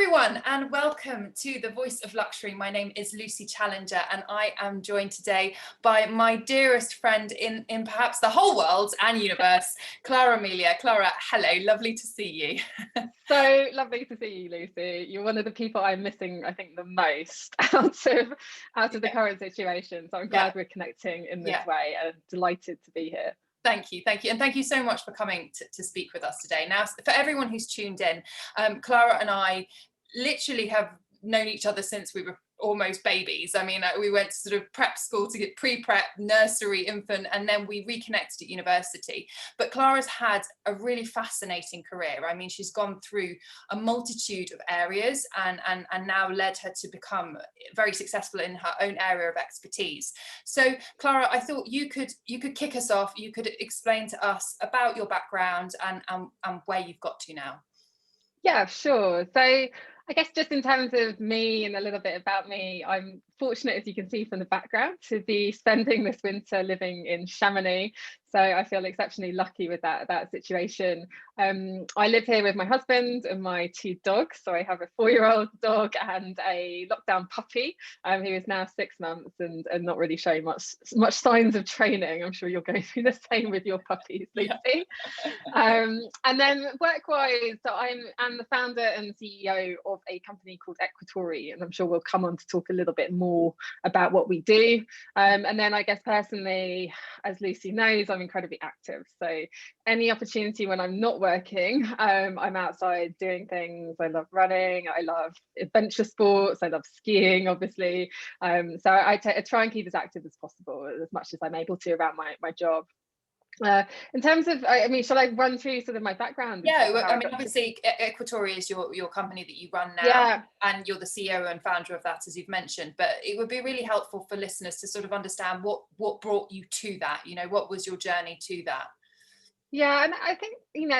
everyone, and welcome to the Voice of Luxury. My name is Lucy Challenger, and I am joined today by my dearest friend in perhaps the whole world and universe, Clara Melia. Clara, hello, lovely to see you. So lovely to see you, Lucy. You're one of the people I'm missing, I think, the most out of the current situation. So I'm glad we're connecting in this way, and delighted to be here. Thank you. And thank you so much for coming to speak with us today. Now, for everyone who's tuned in, Clara and I literally have known each other since we were almost babies. I mean, we went to sort of prep school to get pre-prep, nursery, infant, and then we reconnected at university. But Clara's had a really fascinating career. I mean, she's gone through a multitude of areas and now led her to become very successful in her own area of expertise. So Clara, I thought you could kick us off. You could explain to us about your background and where you've got to now. Yeah, sure. So I guess just in terms of me and a little bit about me, I'm fortunate, as you can see from the background, to be spending this winter living in Chamonix. So I feel exceptionally lucky with that situation. I live here with my husband and my two dogs. So I have a 4-year-old dog and a lockdown puppy who is now 6 months and not really showing much signs of training. I'm sure you're going through the same with your puppies, Lucy. And then work-wise, so I'm the founder and CEO of a company called Equitory, and I'm sure we'll come on to talk a little bit more about what we do. And then I guess personally, as Lucy knows, I'm incredibly active. So any opportunity when I'm not working, I'm outside doing things. I love running, I love adventure sports, I love skiing, obviously. So I try and keep as active as possible, as much as I'm able to around my job. In terms of, I mean, shall I run through sort of my background? Yeah, I mean, obviously Equitory is your company that you run now, and you're the CEO and founder of that, as you've mentioned. But it would be really helpful for listeners to sort of understand what brought you to that. You know, what was your journey to that? Yeah, and I think,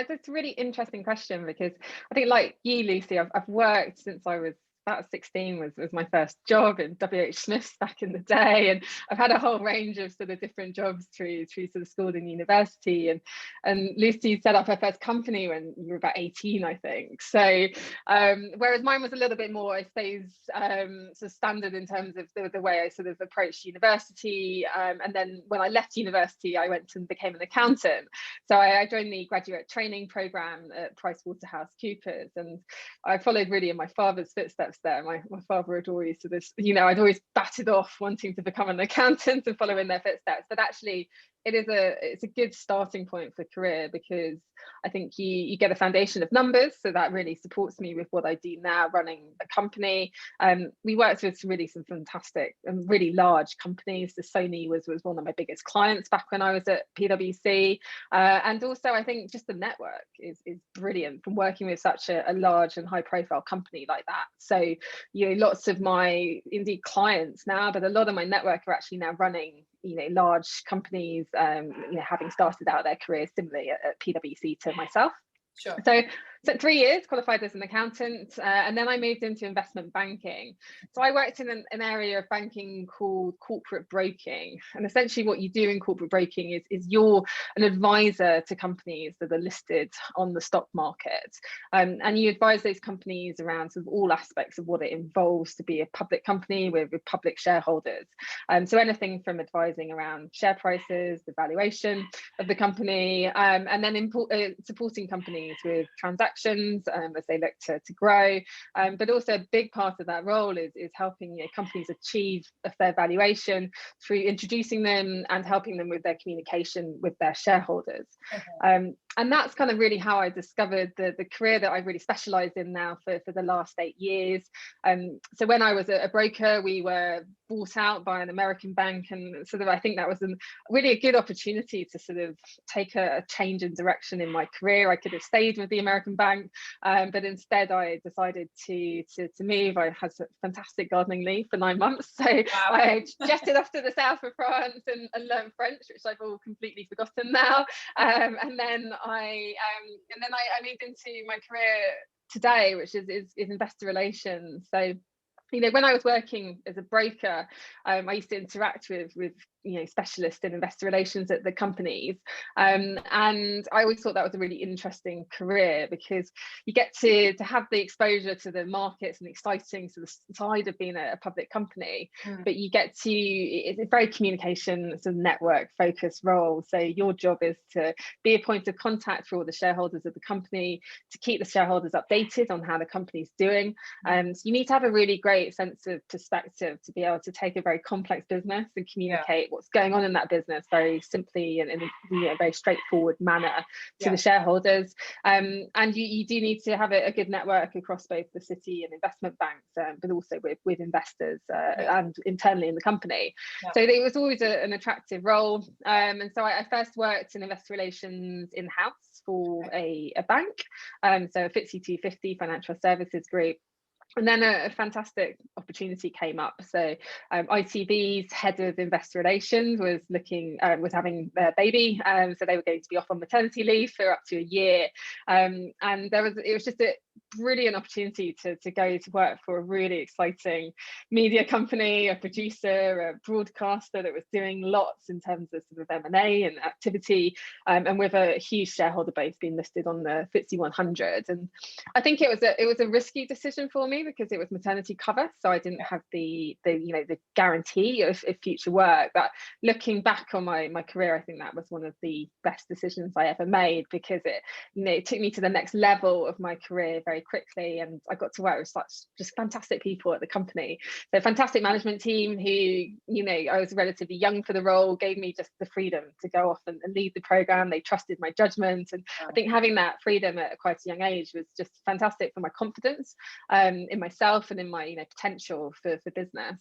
that's a really interesting question, because I think, like you, Lucy, I've worked since I was about 16 was my first job in WH Smith's back in the day, and I've had a whole range of sort of different jobs through sort of school and university, and Lucy set up her first company when you were about 18, I think. So whereas mine was a little bit more, I suppose, sort of standard in terms of the way I sort of approached university, and then when I left university, I went and became an accountant. So I joined the graduate training program at PricewaterhouseCoopers, and I followed really in my father's footsteps there. My father had always sort of, I'd always batted off wanting to become an accountant and follow in their footsteps, but actually it's a good starting point for career, because I think you get a foundation of numbers, so that really supports me with what I do now, running a company. We worked with some fantastic and really large companies. So Sony was one of my biggest clients back when I was at PwC, and also I think just the network is brilliant from working with such a large and high profile company like that. So lots of my indeed clients now, but a lot of my network are actually now running large companies, having started out their careers similarly at PwC to myself. Sure. So 3 years qualified as an accountant, and then I moved into investment banking. So I worked in an area of banking called corporate broking, and essentially what you do in corporate broking is you're an advisor to companies that are listed on the stock market, and you advise those companies around sort of all aspects of what it involves to be a public company with public shareholders. So anything from advising around share prices, the valuation of the company, and then supporting companies with transactions as they look to grow, but also a big part of that role is helping companies achieve a fair valuation through introducing them and helping them with their communication with their shareholders. And that's kind of really how I discovered the career that I really specialised in now for the last 8 years. So when I was a broker, we were bought out by an American bank, and sort of I think that was really a good opportunity to sort of take a change in direction in my career. I could have stayed with the American bank, but instead I decided to move. I had fantastic gardening leave for 9 months, so wow. I jetted off to the south of France and learned French, which I've all completely forgotten now. And then I moved into my career today, which is investor relations. So when I was working as a broker, I used to interact with specialist in investor relations at the companies. And I always thought that was a really interesting career, because you get to have the exposure to the markets and the exciting sort of side of being a public company, but you get to, it's a very communication sort of network focused role. So your job is to be a point of contact for all the shareholders of the company, to keep the shareholders updated on how the company's doing. So you need to have a really great sense of perspective to be able to take a very complex business and communicate what's going on in that business very simply and in a very straightforward manner to the shareholders. And you do need to have a good network across both the city and investment banks, but also with investors and internally in the company. So it was always an attractive role. And so I first worked in investor relations in-house for a bank, so a FTSE 250 financial services group. And then a fantastic opportunity came up. So ITV's head of investor relations was having their baby, so they were going to be off on maternity leave for up to a year, and it was just a brilliant opportunity to go to work for a really exciting media company, a producer, a broadcaster that was doing lots in terms of sort of M&A and activity, and with a huge shareholder base being listed on the FTSE 100. And I think it was a risky decision for me, because it was maternity cover, so I didn't have the guarantee of future work. But looking back on my career, I think that was one of the best decisions I ever made, because it took me to the next level of my career very quickly, and I got to work with such just fantastic people at the company. So fantastic management team who, I was relatively young for the role, gave me just the freedom to go off and lead the program. They trusted my judgment, and I think having that freedom at quite a young age was just fantastic for my confidence in myself and in my potential for business.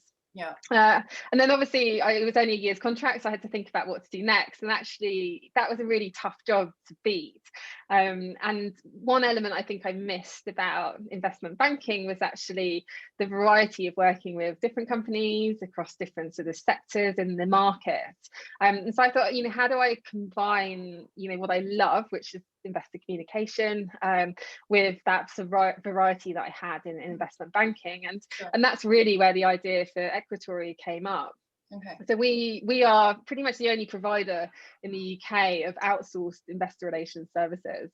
And then obviously it was only a year's contract, so I had to think about what to do next, and actually that was a really tough job to beat. And one element I think I missed about investment banking was actually the variety of working with different companies across different sort of sectors in the market. And so I thought, how do I combine what I love, which is investor communication, with that sort of variety that I had in investment banking, and that's really where the idea for Equitory came up. So we are pretty much the only provider in the UK of outsourced investor relations services.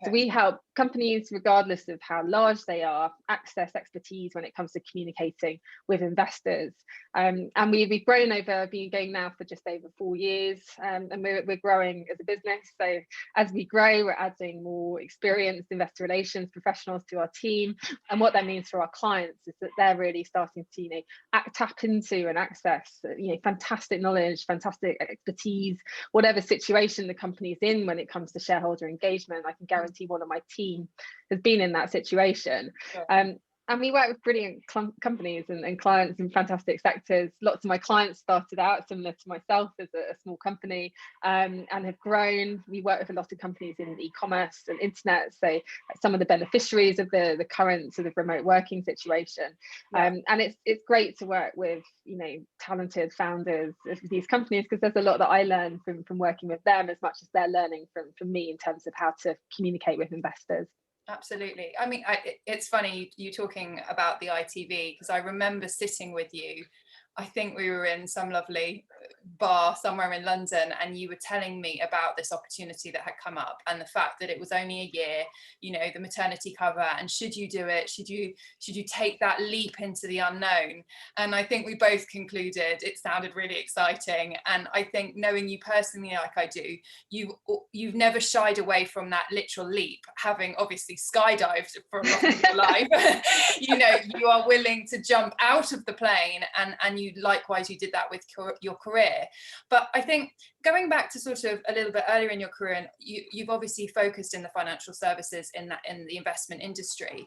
So we help companies, regardless of how large they are, access expertise when it comes to communicating with investors. And we've grown been going now for just over 4 years, and we're growing as a business. So as we grow, we're adding more experienced investor relations professionals to our team. And what that means for our clients is that they're really starting to tap into and access fantastic knowledge, fantastic expertise, whatever situation the company's in when it comes to shareholder engagement. I can guarantee one of my team has been in that situation. And we work with brilliant companies and clients in fantastic sectors. Lots of my clients started out similar to myself as a small company, and have grown. We work with a lot of companies in e-commerce and internet, so some of the beneficiaries of the current sort of remote working situation. And it's great to work with talented founders of these companies, because there's a lot that I learn from working with them as much as they're learning from me in terms of how to communicate with investors. Absolutely. I mean, it's funny you talking about the ITV, because I remember sitting with you. I think we were in some lovely bar somewhere in London, and you were telling me about this opportunity that had come up, and the fact that it was only a year, the maternity cover, and should you do it? Should you take that leap into the unknown? And I think we both concluded it sounded really exciting. And I think, knowing you personally like I do, you've never shied away from that literal leap, having obviously skydived for a lot of your life. You are willing to jump out of the plane, and you likewise you did that with your career. But I think going back to sort of a little bit earlier in your career, and you've obviously focused in the financial services in the investment industry.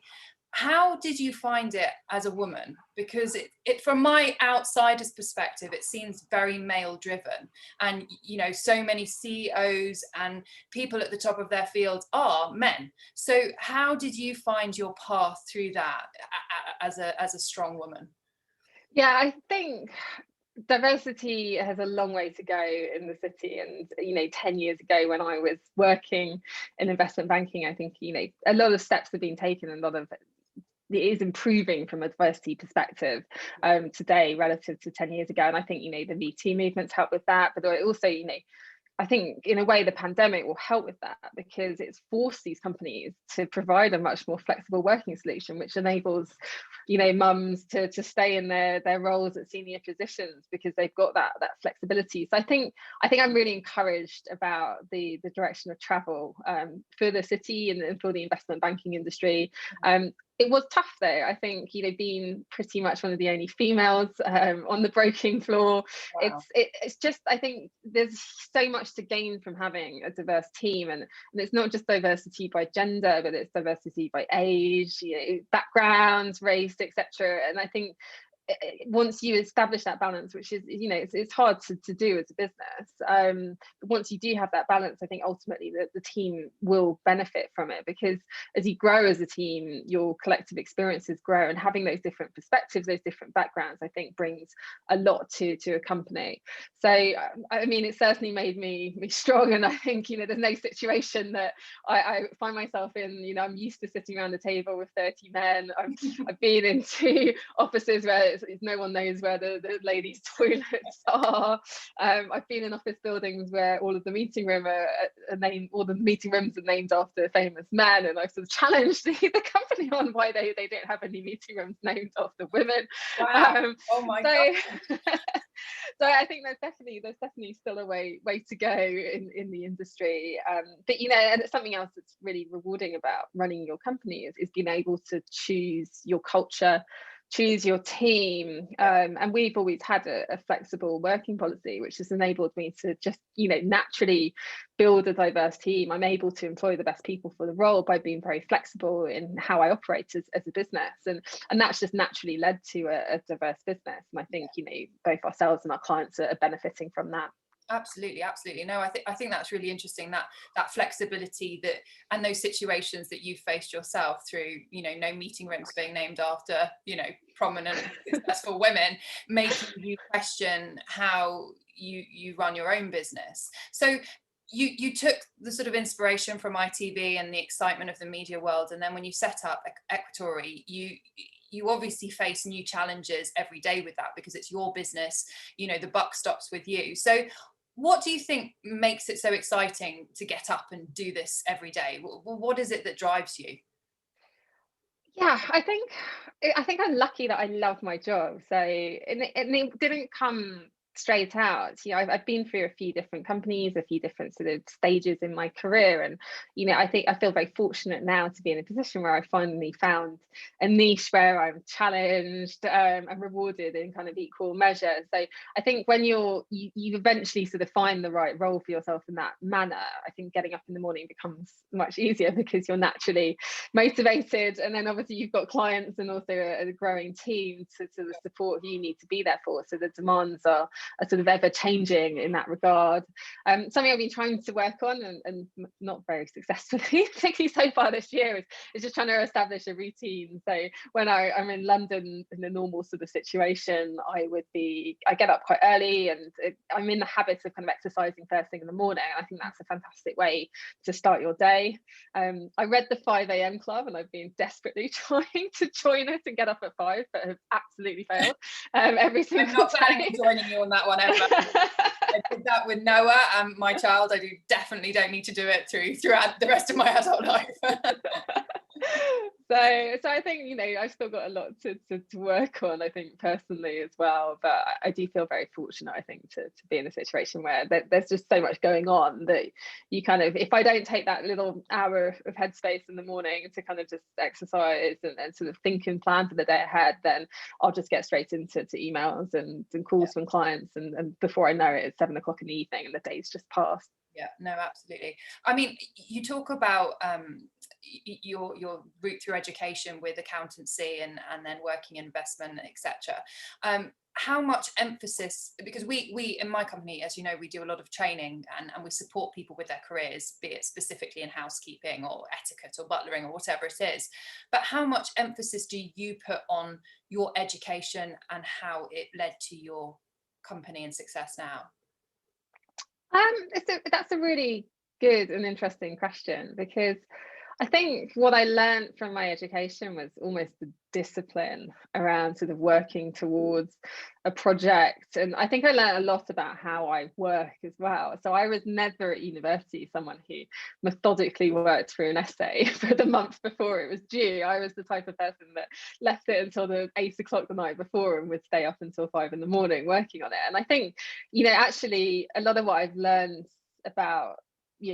How did you find it as a woman? Because it from my outsider's perspective, it seems very male driven, and so many CEOs and people at the top of their fields are men. So how did you find your path through that as a strong woman? Yeah, I think diversity has a long way to go in the city, and 10 years ago when I was working in investment banking, I think a lot of steps have been taken, and a lot of it is improving from a diversity perspective today relative to 10 years ago. And I think, you know, the Me Too movements help with that, but also, you know, I think in a way the pandemic will help with that, because it's forced these companies to provide a much more flexible working solution, which enables, you know, mums to stay in their roles at senior positions because they've got that flexibility. So I think I'm really encouraged about the direction of travel for the city and for the investment banking industry. It was tough though. I think, you know, being pretty much one of the only females on the broking floor, wow. It's just, I think there's so much to gain from having a diverse team, and it's not just diversity by gender, but it's diversity by age, you know, backgrounds, race, etc. And I think once you establish that balance, which is, you know, it's hard to do as a business, but once you do have that balance, I think ultimately the team will benefit from it, because as you grow as a team, your collective experiences grow, and having those different perspectives, those different backgrounds, I think brings a lot to a company. So I mean, it certainly made me strong, and I think, you know, there's no situation that I find myself in. You know, I'm used to sitting around a table with 30 men. I've been into offices where no one knows where the ladies' toilets are. I've been in office buildings where all of the meeting rooms are named after famous men, and I've sort of challenged the company on why they don't have any meeting rooms named after women. Wow. Oh my God. So I think there's definitely still a way to go in the industry. But, you know, and it's something else that's really rewarding about running your company is being able to choose your culture, choose your team, and we've always had a flexible working policy, which has enabled me to just, you know, naturally build a diverse team. I'm able to employ the best people for the role by being very flexible in how I operate as a business, and that's just naturally led to a diverse business. And I think, you know, both ourselves and our clients are benefiting from that. Absolutely. No, I think that's really interesting, that flexibility, that and those situations that you've faced yourself through, you know, no meeting rooms being named after, you know, prominent successful women, making you question how you run your own business. So you took the sort of inspiration from ITV and the excitement of the media world, and then when you set up Equitory, you obviously face new challenges every day with that, because it's your business, you know, the buck stops with you. So what do you think makes it so exciting to get up and do this every day? What is it that drives you? Yeah, I think I'm lucky that I love my job. So, and it didn't come straight out. You know, I've been through a few different companies, a few different sort of stages in my career, and, you know, I think I feel very fortunate now to be in a position where I finally found a niche where I'm challenged and rewarded in kind of equal measure. So I think when you eventually sort of find the right role for yourself in that manner, I think getting up in the morning becomes much easier, because you're naturally motivated, and then obviously you've got clients and also a growing team to support who you need to be there for. So the demands are sort of ever changing in that regard. Something I've been trying to work on and not very successfully, particularly so far this year, is just trying to establish a routine. So when I'm in London in a normal sort of situation, I get up quite early, and I'm in the habit of kind of exercising first thing in the morning. I think that's a fantastic way to start your day. I read the 5 a.m. club, and I've been desperately trying to join it and get up at 5, but have absolutely failed every single day. I'm not planning on joining you on that one ever. I did that with Noah and my child. I definitely don't need to do it throughout the rest of my adult life. So I think, you know, I've still got a lot to work on, I think, personally as well. But I do feel very fortunate, I think, to be in a situation where there's just so much going on that you kind of, if I don't take that little hour of headspace in the morning to kind of just exercise and sort of think and plan for the day ahead, then I'll just get straight into emails and calls from clients. And before I know it, it's 7 o'clock in the evening and the day's just passed. Yeah, no, absolutely. I mean, you talk about your route through education with accountancy and then working in investment, etc. How much emphasis, because we in my company, as you know, we do a lot of training and we support people with their careers, be it specifically in housekeeping or etiquette or butlering or whatever it is. But how much emphasis do you put on your education and how it led to your company and success now? That's a really good and interesting question, because I think what I learned from my education was almost the discipline around sort of working towards a project. And I think I learned a lot about how I work as well. So I was never at university someone who methodically worked through an essay for the month before it was due. I was the type of person that left it until the 8 o'clock the night before and would stay up until 5 in the morning working on it. And I think, actually a lot of what I've learned about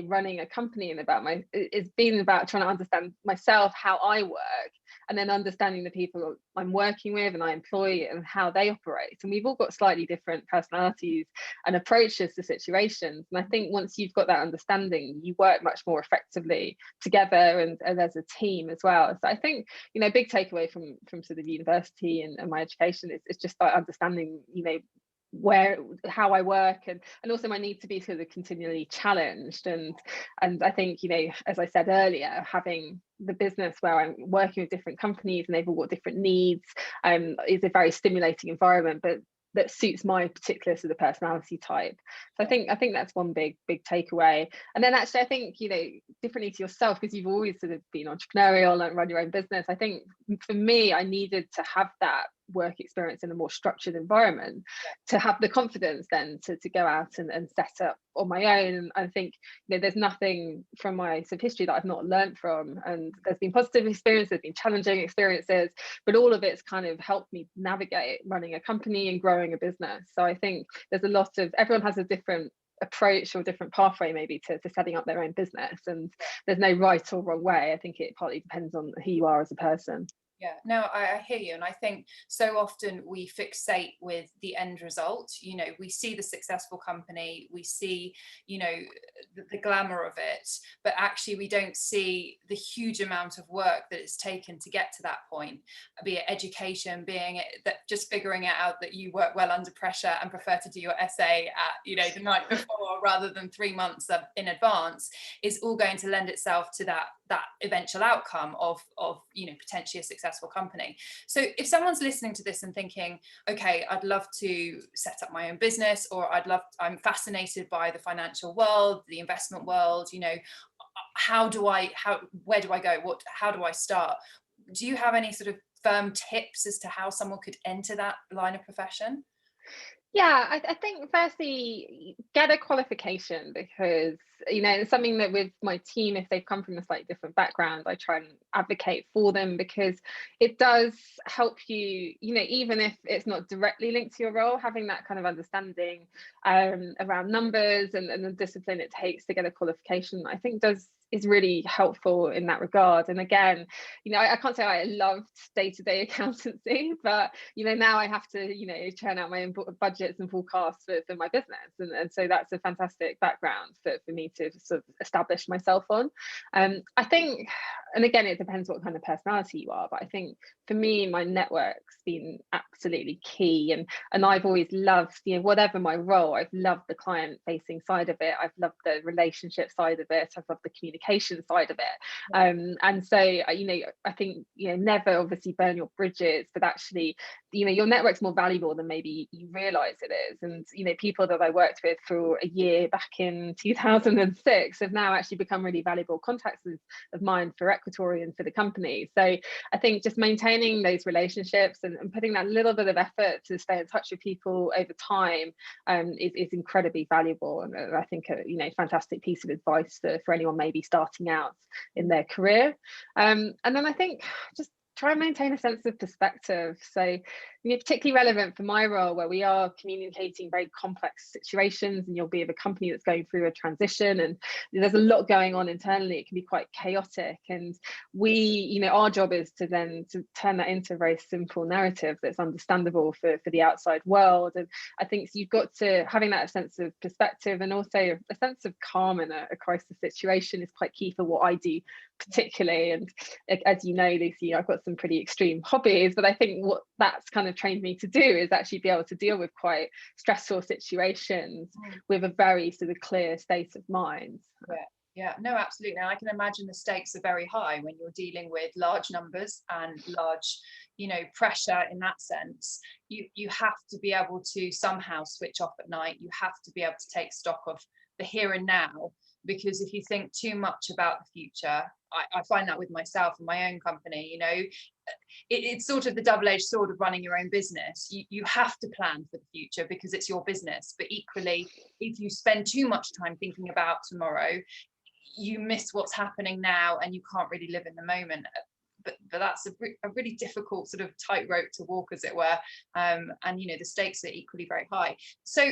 running a company and about it's been about trying to understand myself, how I work, and then understanding the people I'm working with and I employ and how they operate. And we've all got slightly different personalities and approaches to situations. And I think once you've got that understanding, you work much more effectively together and as a team as well. So I think, a big takeaway from sort of university and my education is just that understanding, how I work and also my need to be sort of continually challenged. And I think, as I said earlier, having the business where I'm working with different companies and they've all got different needs is a very stimulating environment, but that suits my particular sort of personality type. So I think that's one big takeaway. And then actually I think, differently to yourself, because you've always sort of been entrepreneurial and run your own business, I think for me, I needed to have that work experience in a more structured environment to have the confidence then to go out and set up on my own. And I think there's nothing from my sort of history that I've not learned from, and there's been positive experiences, there's been challenging experiences, but all of it's kind of helped me navigate running a company and growing a business. So I think there's a lot of, everyone has a different approach or different pathway maybe to setting up their own business, and there's no right or wrong way. I think it partly depends on who you are as a person. Yeah, no, I hear you. And I think so often we fixate with the end result. We see the successful company, we see, the glamour of it, but actually we don't see the huge amount of work that it's taken to get to that point, be it education, that just figuring it out that you work well under pressure and prefer to do your essay at, the night before rather than 3 months in advance, is all going to lend itself to that eventual outcome of potentially a successful company. So if someone's listening to this and thinking, okay, I'd love to set up my own business, or I'm fascinated by the financial world, the investment world, where do I go? How do I start? Do you have any sort of firm tips as to how someone could enter that line of profession? Yeah, I think firstly, get a qualification, because, it's something that with my team, if they've come from a slightly different background, I try and advocate for them, because it does help you, even if it's not directly linked to your role, having that kind of understanding around numbers and the discipline it takes to get a qualification, I think is really helpful in that regard. And again, I can't say I loved day-to-day accountancy, but now I have to churn out my own budgets and forecasts for my business, and so that's a fantastic background for me to sort of establish myself on. I think, and again, it depends what kind of personality you are, but I think for me, my network's been absolutely key, and I've always loved, whatever my role, I've loved the client facing side of it, I've loved the relationship side of it, I've loved the communication side of it. And so I think never obviously burn your bridges, but actually your network's more valuable than maybe you realize it is. And people that I worked with for a year back in 2006 have now actually become really valuable contacts of mine for Equitory and for the company. So I think just maintaining those relationships and putting that little bit of effort to stay in touch with people over time is incredibly valuable, and I think a fantastic piece of advice for anyone maybe starting out in their career. And then I think just try and maintain a sense of perspective. So particularly relevant for my role, where we are communicating very complex situations, and you'll be of a company that's going through a transition, and there's a lot going on internally. It can be quite chaotic, and our job is to turn that into a very simple narrative that's understandable for the outside world. And I think you've got to, having that sense of perspective and also a sense of calm in a crisis situation is quite key for what I do particularly. And as you know, Lucy, I've got some pretty extreme hobbies, but I think what that's kind of trained me to do is actually be able to deal with quite stressful situations with a very sort of clear state of mind. Yeah, no, absolutely. And I can imagine the stakes are very high when you're dealing with large numbers and large, pressure in that sense. You have to be able to somehow switch off at night. You have to be able to take stock of the here and now, because if you think too much about the future, I find that with myself and my own company, you know, it's sort of the double-edged sword of running your own business. You have to plan for the future because it's your business, but equally, if you spend too much time thinking about tomorrow, you miss what's happening now and you can't really live in the moment. But that's a really difficult sort of tightrope to walk, as it were, and you know, the stakes are equally very high. So,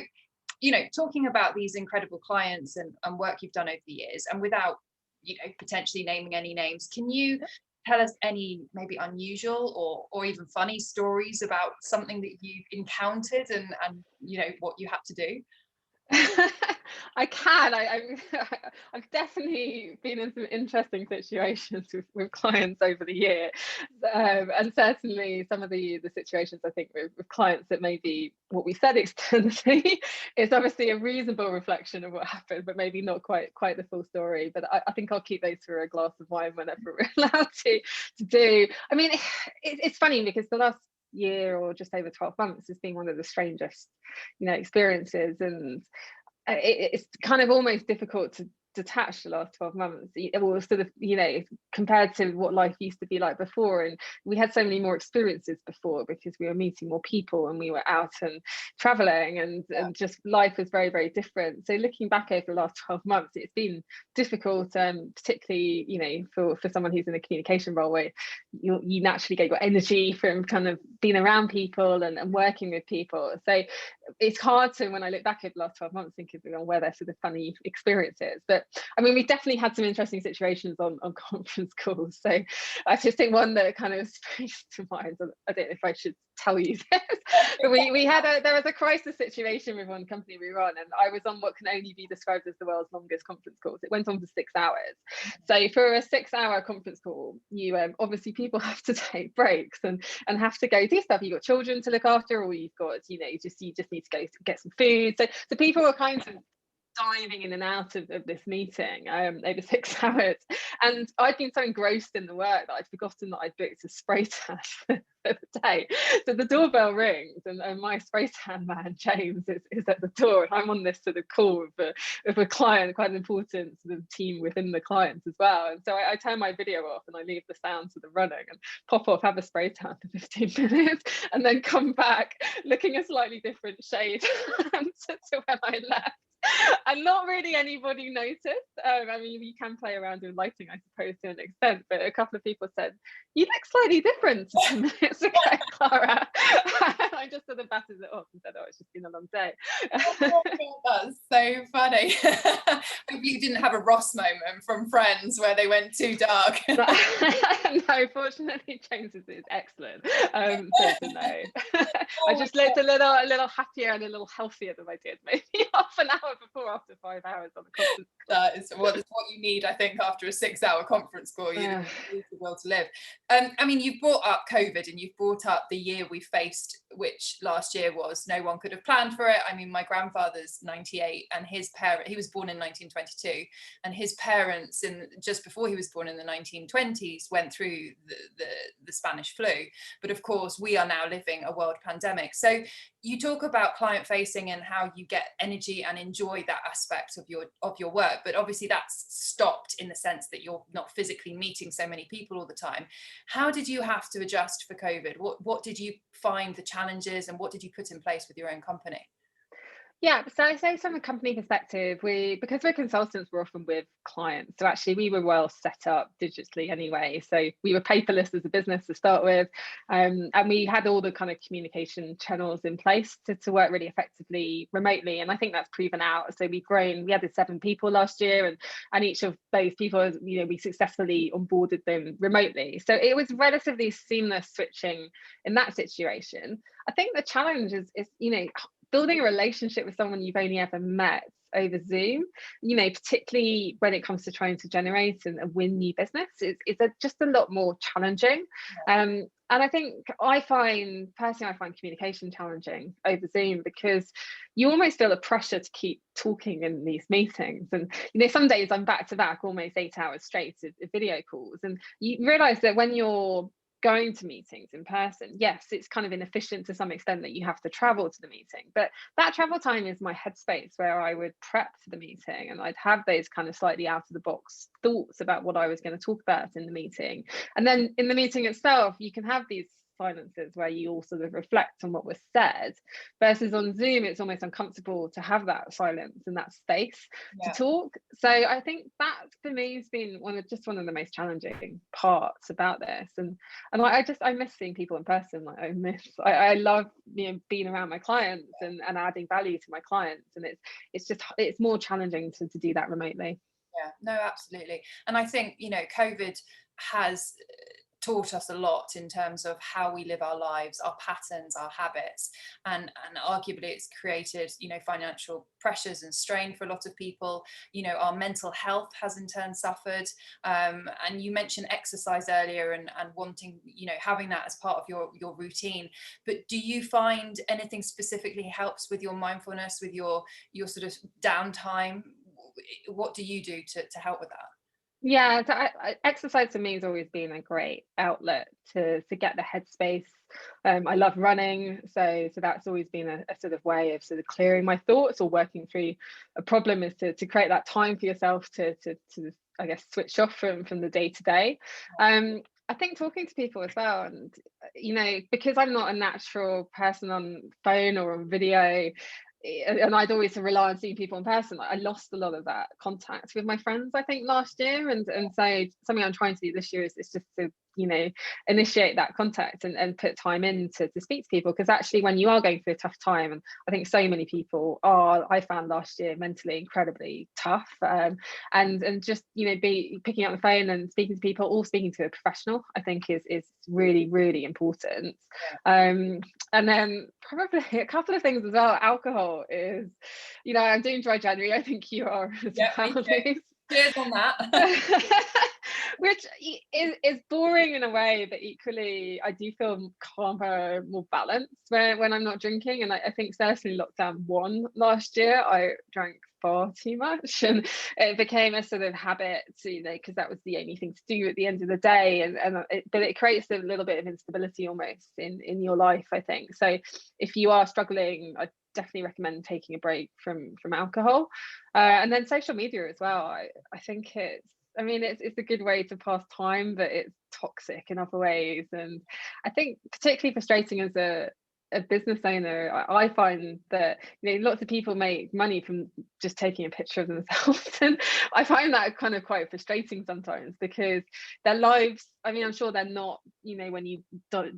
you know, talking about these incredible clients and work you've done over the years, and without, you know, potentially naming any names, can you tell us any maybe unusual or even funny stories about something that you've encountered and you know, what you had to do? I can. I've definitely been in some interesting situations with clients over the year, and certainly some of the situations I think with clients that maybe what we said externally is obviously a reasonable reflection of what happened, but maybe not quite the full story. But I think I'll keep those through a glass of wine whenever we're allowed to do. I mean, it's funny because the last year or just over 12 months has been one of the strangest, you know, experiences, and it's kind of almost difficult to detach the last 12 months, or sort of, you know, compared to what life used to be like before. And we had so many more experiences before because we were meeting more people and we were out and traveling, and just life was very, very different. So looking back over the last 12 months, it's been difficult, particularly, you know, for someone who's in a communication role where you naturally get your energy from kind of being around people and working with people. So it's hard to, when I look back over the last 12 months, think of where there's sort of funny experiences. But I mean, we've definitely had some interesting situations on conference calls. So I just think one that kind of springs to mind, I don't know if I should tell you this, but there was a crisis situation with one company we were on, and I was on what can only be described as the world's longest conference calls. It went on for 6 hours. So for a 6-hour conference call, you obviously people have to take breaks and have to go do stuff. You've got children to look after, or you've got, you know, you just need to go get some food. So people were kind of diving in and out of this meeting over 6 hours, and I'd been so engrossed in the work that I'd forgotten that I'd booked a spray tan for the day. So the doorbell rings, and my spray tan man James is at the door, and I'm on this sort of call with a client, quite an important sort of team within the clients as well. And so I turn my video off and I leave the sound to the running and pop off, have a spray tan for 15 minutes, and then come back looking a slightly different shade to when I left. And not really anybody noticed. I mean, you can play around with lighting, I suppose, to an extent, but a couple of people said, "You look slightly different 10 minutes ago, Clara." I just sort of batted it off and said, "Oh, it's just been a long day." Oh, that's so funny. Hope you didn't have a Ross moment from Friends where they went too dark. No, fortunately, James is excellent. So no. I just looked a little happier and a little healthier than I did maybe half an hour before, after 5 hours on the conference call. That is what you need, I think, after a 6-hour conference call. You need the will to live. I mean, you've brought up COVID and you've brought up the year we faced, which last year was no one could have planned for it. I mean, my grandfather's 98 and his he was born in 1922, and his parents just before he was born in the 1920s went through the Spanish flu. But of course, we are now living a world pandemic. So you talk about client facing and how you get energy and enjoy that aspect of your work, but obviously that's stopped in the sense that you're not physically meeting so many people all the time. How did you have to adjust for COVID? What did you find the challenges, and what did you put in place with your own company? Yeah, so I say from a company perspective, because we're consultants, we're often with clients. So actually we were well set up digitally anyway. So we were paperless as a business to start with. And we had all the kind of communication channels in place to work really effectively remotely. And I think that's proven out. So we've grown, we added 7 people last year, and each of those people, you know, we successfully onboarded them remotely. So it was relatively seamless switching in that situation. I think the challenge is you know, building a relationship with someone you've only ever met over Zoom, you know, particularly when it comes to trying to generate and win new business, it's just a lot more challenging. And I think I find communication challenging over Zoom because you almost feel a pressure to keep talking in these meetings. And, you know, some days I'm back to back almost 8 hours straight of video calls. And you realize that when you're going to meetings in person. Yes, it's kind of inefficient to some extent that you have to travel to the meeting, but that travel time is my headspace where I would prep for the meeting, and I'd have those kind of slightly out of the box thoughts about what I was going to talk about in the meeting. And then in the meeting itself, you can have these silences where you all sort of reflect on what was said, versus on Zoom it's almost uncomfortable to have that silence and that space to talk. So I think that for me has been one of the most challenging parts about this. And I miss seeing people in person. Like I love, you know, being around my clients and adding value to my clients, and it's more challenging to do that remotely. Yeah, no, absolutely. And I think, you know, COVID has taught us a lot in terms of how we live our lives, our patterns, our habits, and arguably it's created, you know, financial pressures and strain for a lot of people. You know, our mental health has in turn suffered. And you mentioned exercise earlier and wanting, you know, having that as part of your routine. But do you find anything specifically helps with your mindfulness, with your sort of downtime? What do you do to help with that? Yeah, so exercise for me has always been a great outlet to get the headspace. I love running, so that's always been a sort of way of sort of clearing my thoughts or working through a problem, is to create that time for yourself to I guess switch off from the day to day. I think talking to people as well, and you know, because I'm not a natural person on phone or on video, and I'd always rely on seeing people in person. I lost a lot of that contact with my friends, I think, last year, and so something I'm trying to do this year is just to, you know, initiate that contact and put time in to speak to people, because actually when you are going through a tough time, and I think so many people are, I found last year mentally incredibly tough, and just, you know, picking up the phone and speaking to people, or speaking to a professional, I think is really, really important. And then probably a couple of things as well. Alcohol is, you know, I'm doing dry January. I think you are as well. Cheers on that. Which is boring in a way, but equally I do feel calmer, more balanced when I'm not drinking. And I think certainly lockdown 1 last year, I drank far too much, and it became a sort of habit, you know, because that was the only thing to do at the end of the day, but it creates a little bit of instability almost in your life, I think. So if you are struggling, I definitely recommend taking a break from alcohol, and then social media as well. I think it's a good way to pass time, but it's toxic in other ways. And I think particularly frustrating as a business owner, I find that, you know, lots of people make money from just taking a picture of themselves, and I find that kind of quite frustrating sometimes, because their lives, I mean, I'm sure they're not, you know, when you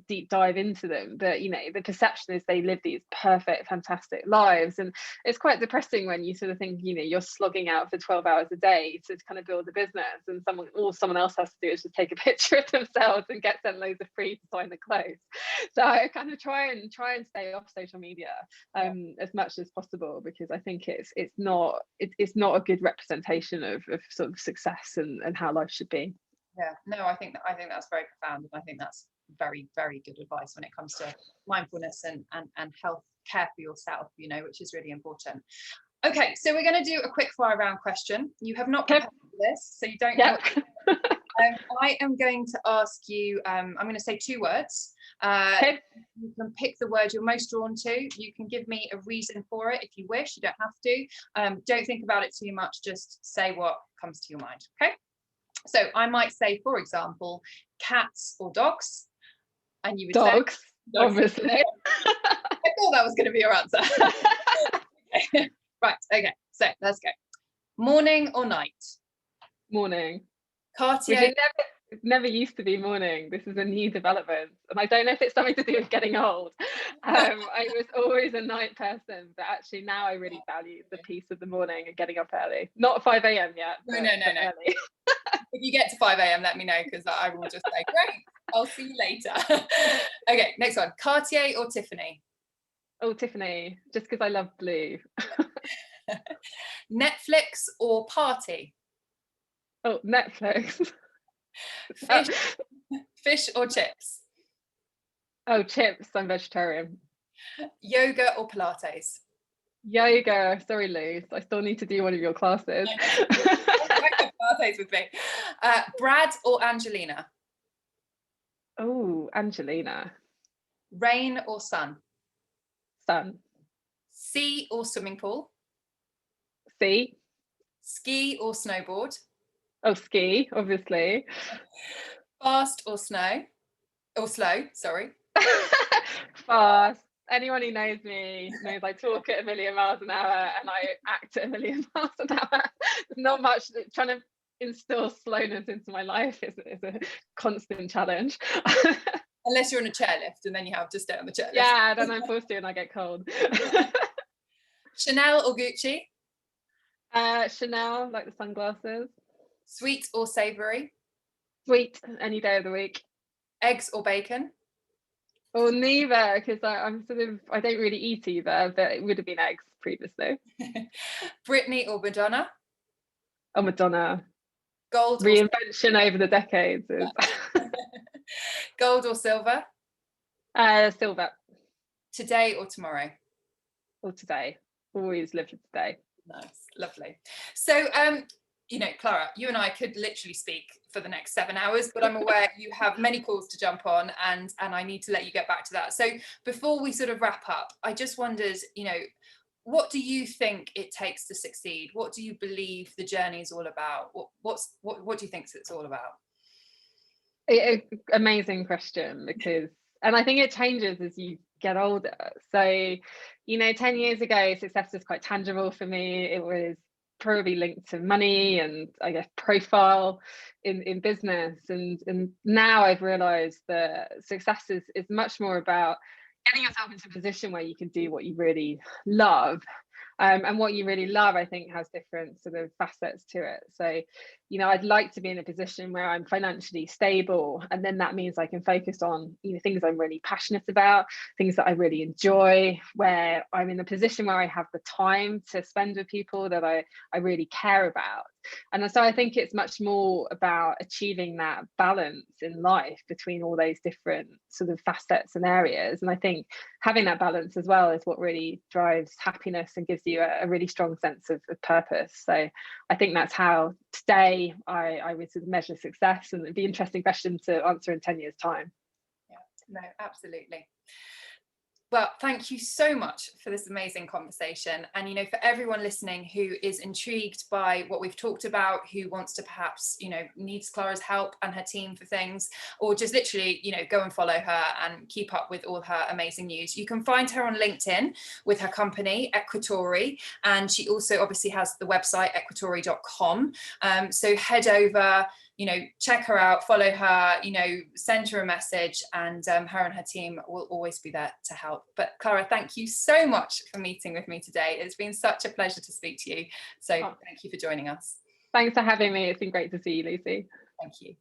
deep dive into them, but, you know, the perception is they live these perfect, fantastic lives, and it's quite depressing when you sort of think, you know, you're slogging out for 12 hours a day to kind of build a business, and someone else has to do is just take a picture of themselves and get sent loads of free designer clothes. So I kind of try and stay off social media as much as possible, because I think it's not a good representation of sort of success and how life should be. Yeah, no, I think that's very profound, and I think that's very, very good advice when it comes to mindfulness and health care for yourself, you know, which is really important. Okay, so we're going to do a quick fire round question. You have not prepared for this, so you don't know what I am going to ask you, I'm going to say 2 words. You can pick the word you're most drawn to. You can give me a reason for it if you wish. You don't have to. Don't think about it too much. Just say what comes to your mind. Okay. So I might say, for example, cats or dogs, and you would say dogs. Obviously. I thought that was going to be your answer. Okay. Right. Okay. So let's go. Morning or night? Morning. Cartier. It never used to be morning. This is a new development, and I don't know if it's something to do with getting old. I was always a night person, but actually now I really value the peace of the morning and getting up early. Not 5 a.m. yet. No. Early. If you get to 5 a.m, let me know, because I will just say, great, I'll see you later. Okay, next one. Cartier or Tiffany? Oh, Tiffany, just because I love blue. Netflix or party? Oh, Netflix. Fish or chips? Oh, chips. I'm vegetarian. Yoga or Pilates? Yoga. Sorry, Lou. I still need to do one of your classes. Pilates with me. Brad or Angelina? Oh, Angelina. Rain or sun? Sun. Sea or swimming pool? Sea. Ski or snowboard? Oh, ski, obviously. Fast or snow? Or slow, sorry. Fast. Anyone who knows me knows I talk at 1,000,000 miles an hour and I act at 1,000,000 miles an hour. There's not much trying to instill slowness into my life is a constant challenge. Unless you're on a chairlift and then you have to stay on the chairlift. Yeah, then I'm forced to and I get cold. Chanel or Gucci? Chanel, like the sunglasses. Sweet or savory? Sweet, any day of the week. Eggs or bacon? Or neither, because I'm I don't really eat either, but it would have been eggs previously. Britney or Madonna? Oh, Madonna. Gold or Reinvention over the decades. gold or silver? Silver. Today or tomorrow? Or today. Always live for today. Nice, lovely. So, you know, Clara, you and I could literally speak for the next 7 hours, but I'm aware you have many calls to jump on, and I need to let you get back to that. So before we sort of wrap up, I just wondered, you know, what do you think it takes to succeed? What do you believe the journey is all about? What do you think it's all about? Amazing question, because, and I think it changes as you get older. So, you know, 10 years ago, success was quite tangible for me. It was probably linked to money and, I guess, profile in business. And now I've realized that success is much more about getting yourself into a position where you can do what you really love. And what you really love, I think, has different sort of facets to it. So, you know, I'd like to be in a position where I'm financially stable, and then that means I can focus on, you know, things I'm really passionate about, things that I really enjoy, where I'm in a position where I have the time to spend with people that I really care about. And so I think it's much more about achieving that balance in life between all those different sort of facets and areas. And I think having that balance as well is what really drives happiness and gives you a really strong sense of purpose. So I think that's how today I would sort of measure success, and it'd be an interesting question to answer in 10 years' time. Yeah, no, absolutely. Well, thank you so much for this amazing conversation. And, you know, for everyone listening who is intrigued by what we've talked about, who wants to perhaps, you know, needs Clara's help and her team for things, or just literally, you know, go and follow her and keep up with all her amazing news, you can find her on LinkedIn with her company, Equitory. And she also obviously has the website, equitory.com. So head over, you know, check her out, follow her, you know, send her a message, and her and her team will always be there to help. But Clara, thank you so much for meeting with me today. It's been such a pleasure to speak to you. So thank you for joining us. Thanks for having me. It's been great to see you, Lucy. Thank you.